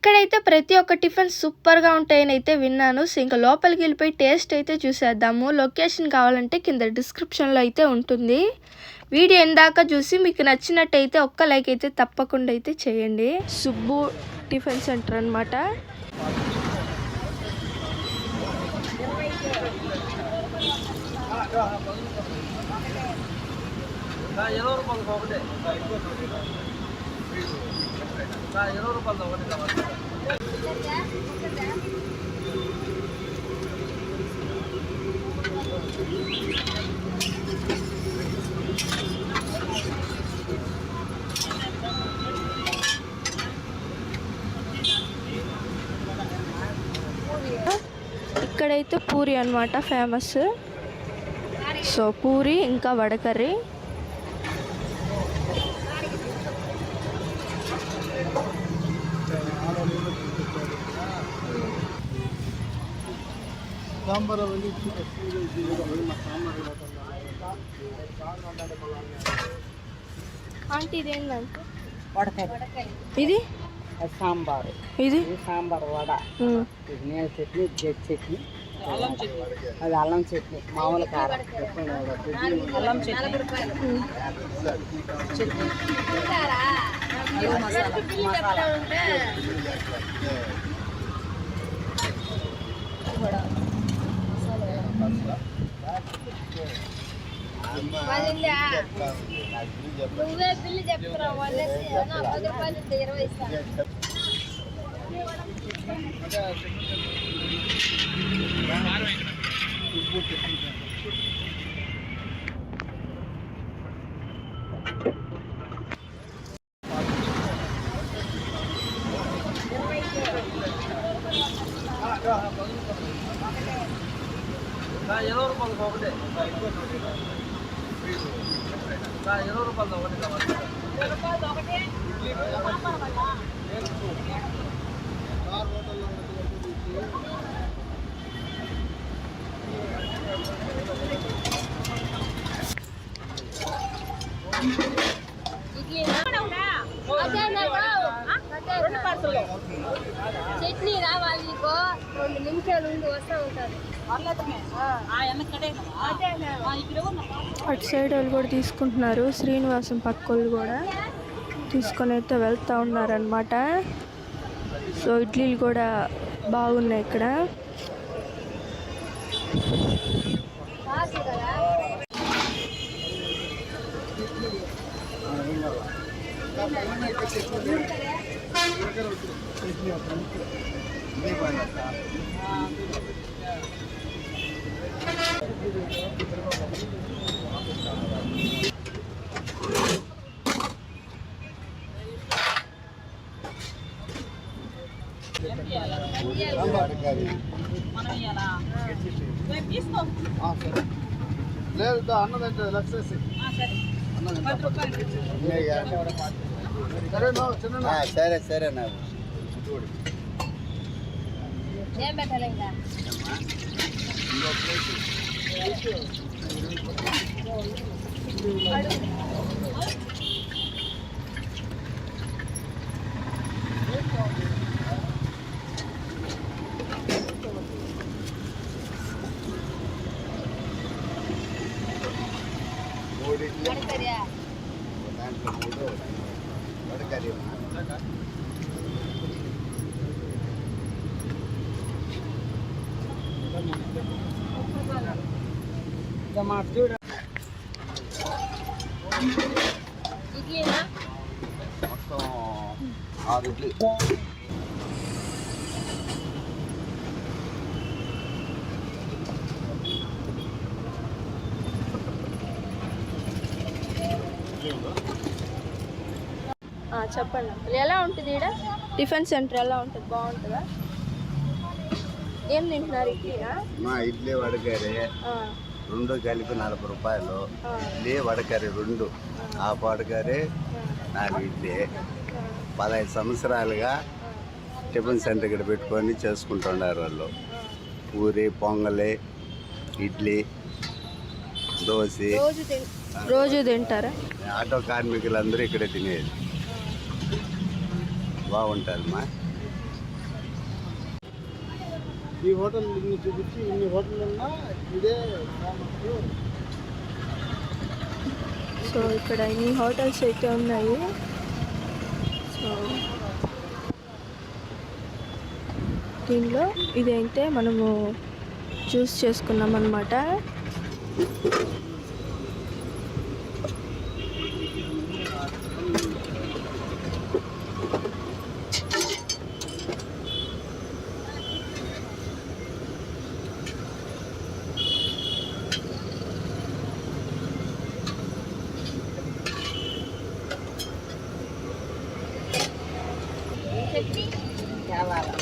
ఇక్కడైతే ప్రతి ఒక్క టిఫిన్ సూపర్గా ఉంటాయని అయితే విన్నాను. సో ఇంకా లోపలికి వెళ్ళిపోయి టేస్ట్ అయితే చూసేద్దాము. లొకేషన్ కావాలంటే కింద డిస్క్రిప్షన్లో అయితే ఉంటుంది. వీడియో ఎందాక చూసి మీకు నచ్చినట్టయితే ఒక్క లైక్ అయితే తప్పకుండా అయితే చేయండి. సుబ్బు టిఫిన్ సెంటర్ అనమాట. ఇక్కడైతే పూరి అన్నమాట ఫేమస్. సో పూరి ఇంకా వడకర్రీ. ఆంటీ ఇదేంటంటే ఇది సాంబారు, ఇది సాంబార్ వడ, నేను చట్నీ, జెట్ చట్నీ, అది అల్లం చట్నీ, మామూలు కారం, అల్లం చట్నీ, మసాలా నువ్వే బిల్లు చెప్తున్నా వాళ్ళేసి 10 రూపాయలు 20 ఇస్తాను. చట్నీ రావాలి నీకు 2 నిమిషాలు ఉండి వస్తూ ఉంటారు. అటు సైడ్ వాళ్ళు కూడా తీసుకుంటున్నారు. శ్రీనివాసం పక్క వాళ్ళు కూడా తీసుకొని అయితే వెళ్తూ ఉన్నారనమాట. సో ఇడ్లీలు కూడా బాగున్నాయి ఇక్కడ. లేదు అన్నదంటే లక్ష సరే సరే నాకు ఏం పెట్టాలి ఇంకా మొత్తం 6 ఇడ్లీ. చెప్పండి ఎలా ఉంటుంది ఇక్కడ టిఫిన్ సెంటర్? ఎలా ఉంటుంది? బాగుంటుందా? ఏం తింటున్నారు? ఇడ్లీనా? మా ఇడ్లీ వడకర్రీ 2 కలిపి 40 రూపాయలు. ఇడ్లీ వడకర్రీ 2, హాఫ్ వడకర్రీ 4 ఇడ్లీ. 15 సంవత్సరాలుగా టిఫిన్ సెంటర్ ఇక్కడ పెట్టుకొని చేసుకుంటున్నారు వాళ్ళు. పూరి, పొంగలి, ఇడ్లీ, దోశ రోజు తింటారా? ఆటో కార్మికులందరూ ఇక్కడే తినేది. బాగుంటుందమ్మా. ఈ హోటల్ ఇన్ని చూపించి ఇన్ని హోటల్ ఉన్నా ఇదే ఫేమస్. సో ఇక్కడ ఇన్ని హోటల్స్ అయితే ఉన్నాయి. సో దీనిలో ఇదైతే మనము చూస్ చేసుకున్నాం అన్నమాట. కావాలా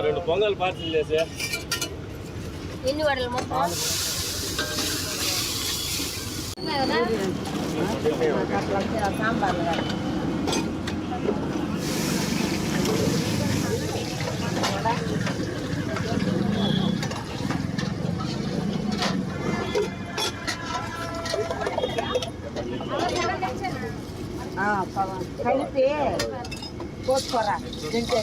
రెండు పొంగల్ పార్సల్ చేసే. ఎన్ని వడలు మొత్తం సాంబార్లు కాదు. కలిపి కోసుకోరా తింటే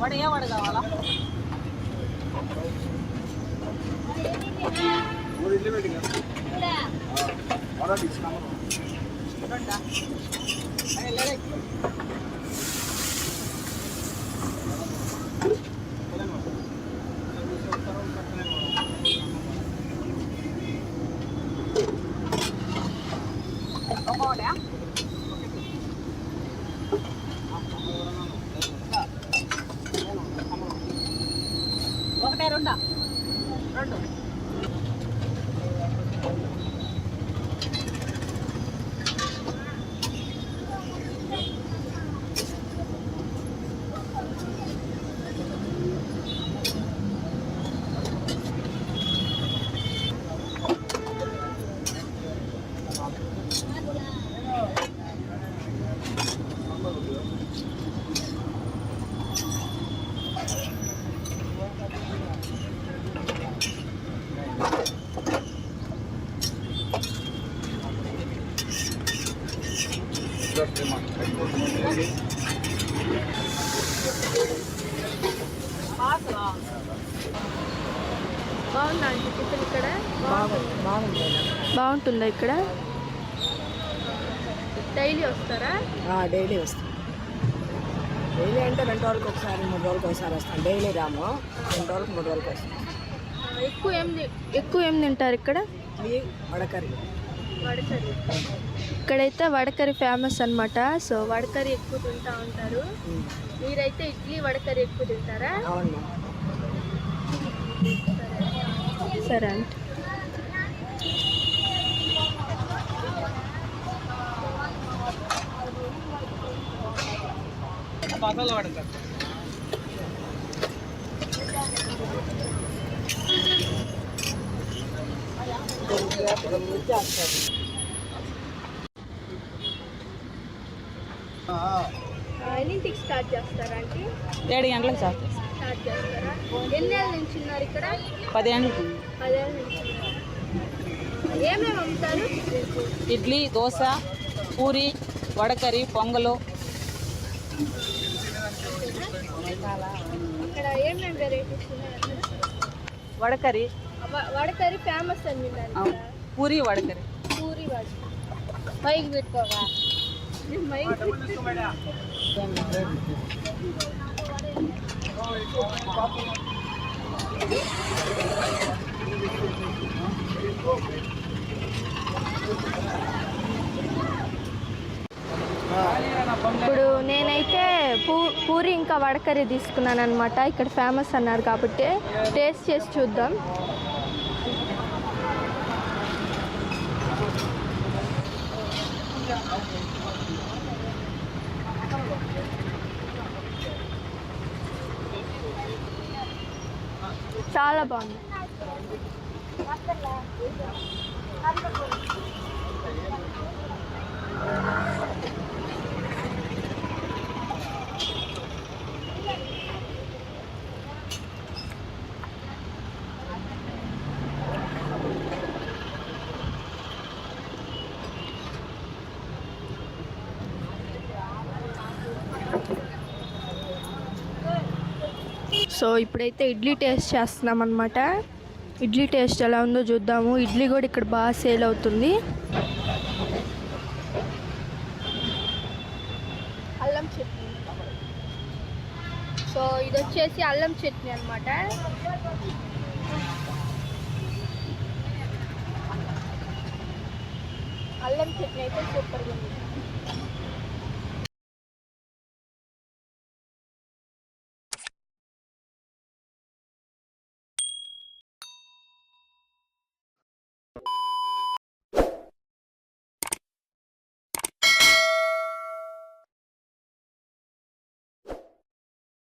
వడ ఏ వడ కావాలా? ఒకటే రెండా? రెండు. బాగుందా అండి టిఫిన్ ఇక్కడ? బాగుంది. బాగుంటుందా ఇక్కడ? డైలీ వస్తారా? డైలీ వస్తాం. డైలీ అంటే 2 రోజులకు ఒకసారి 3 రోజులకు ఒకసారి వస్తాం. డైలీ రాము, 2 రోజులకు 3 రోజులకు వస్తాం. ఎక్కువ ఏం తింటారు ఇక్కడ? వడకర్రీ. వడకర్రీ. ఇక్కడైతే వడకర్రీ ఫేమస్ అన్నమాట. సో వడకర్రీ ఎక్కువ తింటా ఉంటారు. మీరైతే ఇడ్లీ వడకర్రీ ఎక్కువ తింటారా? అవును. సరే అండి. మసాలా వడకర్రీ. ఎన్నింటికి స్టార్ట్ చేస్తారా అంటే? 7 గంటలకు స్టార్ట్ చేస్తారా? ఎన్నేళ్ళ నుంచి ఉన్నారు ఇక్కడ? 10 గంటలకు. 10 ఏళ్ళ నుంచి ఉన్నారు. ఏమేమి అమ్ముతారు? ఇడ్లీ, దోశ, పూరి, వడకర్రీ, పొంగలు. ఇక్కడ ఏమేమి వెరైటీస్ ఉన్నాయి? వడకర్రీ, వడకర్రీ ఫేమస్ అని విన్నాను. పూరి, వడకర్రీ. పూరి వడకర్రీ. పైకి పెట్టుకోవా? ఇప్పుడు నేనైతే పూరి ఇంకా వడకర్రీ తీసుకున్నాను అనమాట. ఇక్కడ ఫేమస్ అన్నారు కాబట్టి టేస్ట్ చేసి చూద్దాం. చాలా బాగుంది. సో ఇప్పుడైతే ఇడ్లీ టేస్ట్ చేస్తున్నాం అనమాట. ఇడ్లీ టేస్ట్ ఎలా ఉందో చూద్దాము. ఇడ్లీ కూడా ఇక్కడ బాగా సేల్ అవుతుంది. అల్లం చట్నీ. సో ఇది వచ్చేసి అల్లం చట్నీ అనమాట. అల్లం చట్నీ అయితే సూపర్గా ఉంది.